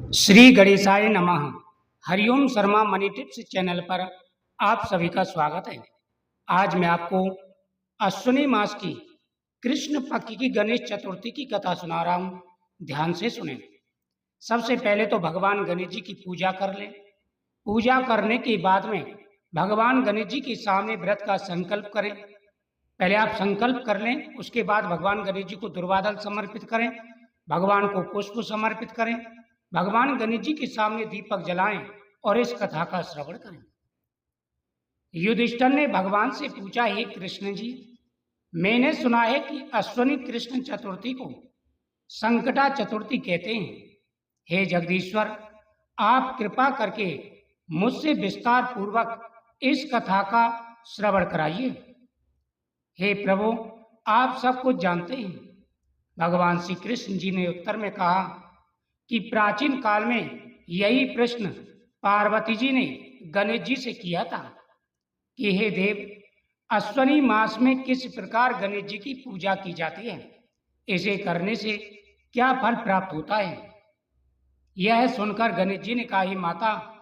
श्री गणेशाय नमः। Hariom Sharma money tips channel पर आप सभी का स्वागत है। आज मैं आपको अश्विनी मास की कृष्ण पक्ष की गणेश चतुर्थी की कथा सुना रहा हूँ। ध्यान से सुने। सबसे पहले तो भगवान गणेश जी की पूजा कर लें। पूजा करने के बाद में भगवान गणेश जी के सामने व्रत का संकल्प करें। पहले आप संकल्प कर लें, उसके बाद भगवान गणेश जी को दुर्वादल समर्पित करें, भगवान को पुष्प समर्पित करें, भगवान गणेश जी के सामने दीपक जलाएं और इस कथा का श्रवण करें। युधिष्ठिर ने भगवान से पूछा, हे कृष्ण जी, मैंने सुना है कि अश्विनी कृष्ण चतुर्थी को संकटा चतुर्थी कहते हैं। हे जगदीश्वर, आप कृपा करके मुझसे विस्तार पूर्वक इस कथा का श्रवण कराइए। हे प्रभु, आप सब कुछ जानते हैं। भगवान श्री कृष्ण जी ने उत्तर में कहा कि प्राचीन काल में यही प्रश्न पार्वती जी ने गणेश जी से किया था कि हे देव, अश्विनी मास में किस प्रकार गणेश जी की पूजा की जाती है, इसे करने से क्या फल प्राप्त होता है। यह सुनकर गणेश जी ने कहा, हे माता,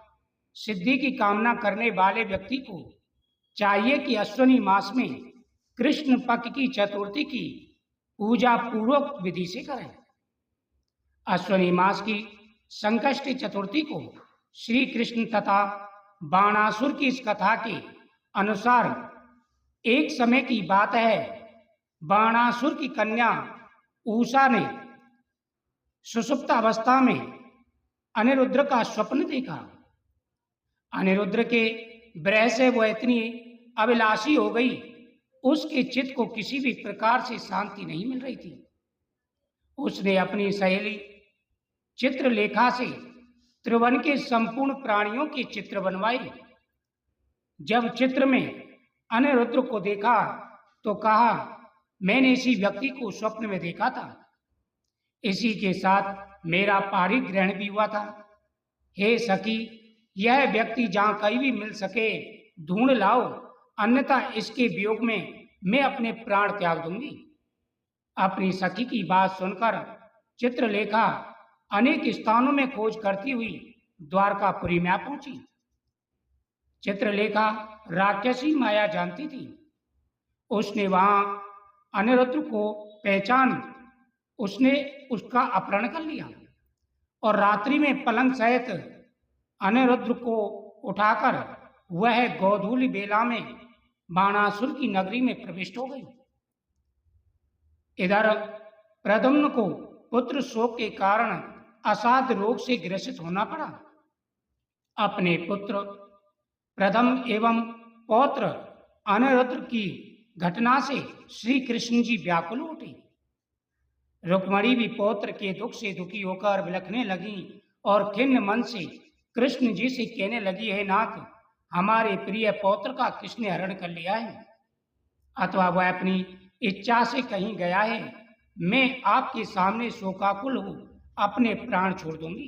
सिद्धि की कामना करने वाले व्यक्ति को चाहिए कि अश्विनी मास में कृष्ण पक्ष की चतुर्थी की पूजा पूर्वक विधि से करें। अश्विनी मास की संकष्टी चतुर्थी को श्री कृष्ण तथा बाणासुर की इस कथा के अनुसार एक समय की बात है, बाणासुर की कन्या उषा ने सुषुप्त अवस्था में अनिरुद्ध का स्वप्न देखा। अनिरुद्ध के विरह से वह इतनी अभिलाषी हो गई, उसके चित्त को किसी भी प्रकार से शांति नहीं मिल रही थी। उसने अपनी सहेली चित्रलेखा से त्रिभुवन के संपूर्ण प्राणियों के चित्र बनवाए। जब चित्र में अनिरुद्ध को देखा तो कहा, मैंने इसी व्यक्ति को स्वप्न में देखा था, इसी के साथ मेरा पारिग्रहण भी हुआ था। हे सखी, यह व्यक्ति जहां कहीं भी मिल सके ढूंढ लाओ, अन्यथा इसके वियोग में मैं अपने प्राण त्याग दूंगी। अपनी सखी की बात सुनकर चित्रलेखा अनेक स्थानों में खोज करती हुई द्वारकापुरी में पहुंची। चित्रलेखा राक्षसी माया जानती थी। उसने वहां अनिरुद्ध को पहचान उसने उसका अपहरण कर लिया और रात्रि में पलंग सहित अनिरुद्ध को उठाकर वह गोधूली बेला में बाणासुर की नगरी में प्रविष्ट हो गई। इधर प्रद्युम्न को पुत्र शोक के कारण असाध्य रोग से ग्रसित होना पड़ा। अपने पुत्र प्रथम एवं पौत्र अनिरुद्ध की घटना से श्री कृष्ण जी व्याकुल उठे। रुक्मणी भी पौत्र के दुख से दुखी होकर बिलखने लगी और खिन्न मन से कृष्ण जी से कहने लगी, हे नाथ, हमारे प्रिय पौत्र का किसने हरण कर लिया है, अथवा वह अपनी इच्छा से कहीं गया है। मैं आपके सामने शोकाकुल हूं, अपने प्राण छोड़ दूंगी।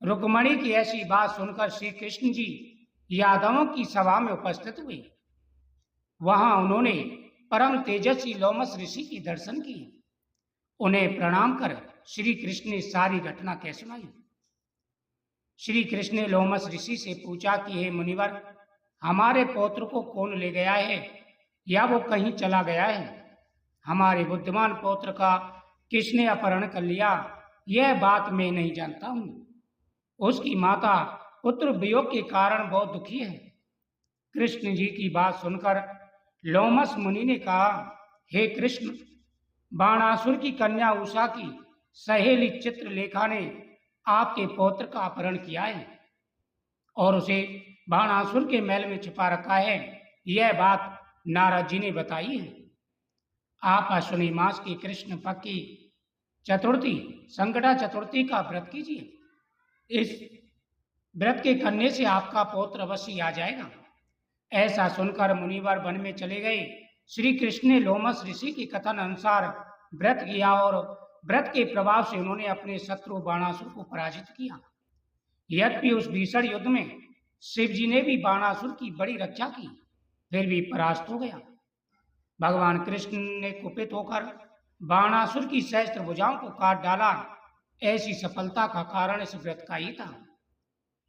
रुक्मणी की ऐसी बात सुनकर श्री कृष्ण जी यादवों की सभा में उपस्थित हुए। वहां उन्होंने परम तेजस्वी लोमस ऋषि की दर्शन किए। उन्हें प्रणाम कर श्री कृष्ण ने सारी घटना कह सुनाई। श्री कृष्ण ने लोमस ऋषि से पूछा कि हे मुनिवर, हमारे पौत्र को कौन ले गया है या वो कहीं चला गया है? हमारे बुद्धिमान पौत्र का किसने अपहरण कर लिया, यह बात मैं नहीं जानता हूं। उसकी माता पुत्र वियोग के कारण बहुत दुखी है। कृष्ण जी की बात सुनकर लोमस मुनि ने कहा, हे कृष्ण, बाणासुर की कन्या उषा की सहेली चित्रलेखा ने आपके पौत्र का अपहरण किया है और उसे बाणासुर के महल में छिपा रखा है। यह बात नारद जी ने बताई है। आप अश्विनी मास की कृष्ण पक्ष की चतुर्थी संकटा चतुर्थी का व्रत कीजिए। इस व्रत के करने से आपका पौत्र अवश्य आ जाएगा। ऐसा सुनकर मुनिवर वन में चले गए। श्री कृष्ण ने लोमस ऋषि की कथन अनुसार व्रत किया और व्रत के प्रभाव से उन्होंने अपने शत्रु बाणासुर को पराजित किया। यद्यपि उस भीषण युद्ध में शिव जी ने भी बाणासुर की बड़ी रक्षा की, फिर भी परास्त हो गया। भगवान कृष्ण ने कुपित होकर बाणासुर की सहस्त्र भुजाओं को काट डाला ऐसी सफलता का कारण इस व्रत का ही था।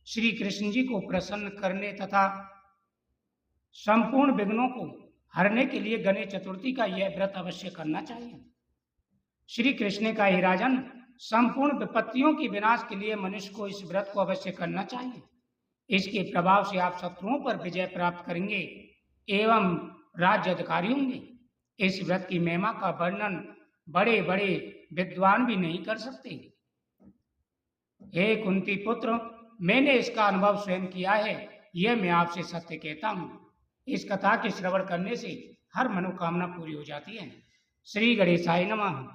श्री कृष्ण जी को प्रसन्न करने तथा संपूर्ण विघ्नों को हरने के लिए गणेश चतुर्थी का यह व्रत अवश्य करना चाहिए। श्री कृष्ण का ही राजन संपूर्ण विपत्तियों की विनाश के लिए मनुष्य को इस व्रत को अवश्य करना चाहिए। इसके प्रभाव से आप शत्रुओं पर विजय प्राप्त करेंगे एवं राज्य अधिकारी होंगे। इस व्रत की महिमा का वर्णन बड़े बड़े विद्वान भी नहीं कर सकते। हे कुंती पुत्र, मैंने इसका अनुभव स्वयं किया है, यह मैं आपसे सत्य कहता हूँ। इस कथा के श्रवण करने से हर मनोकामना पूरी हो जाती है। श्री गणेशाय नमः।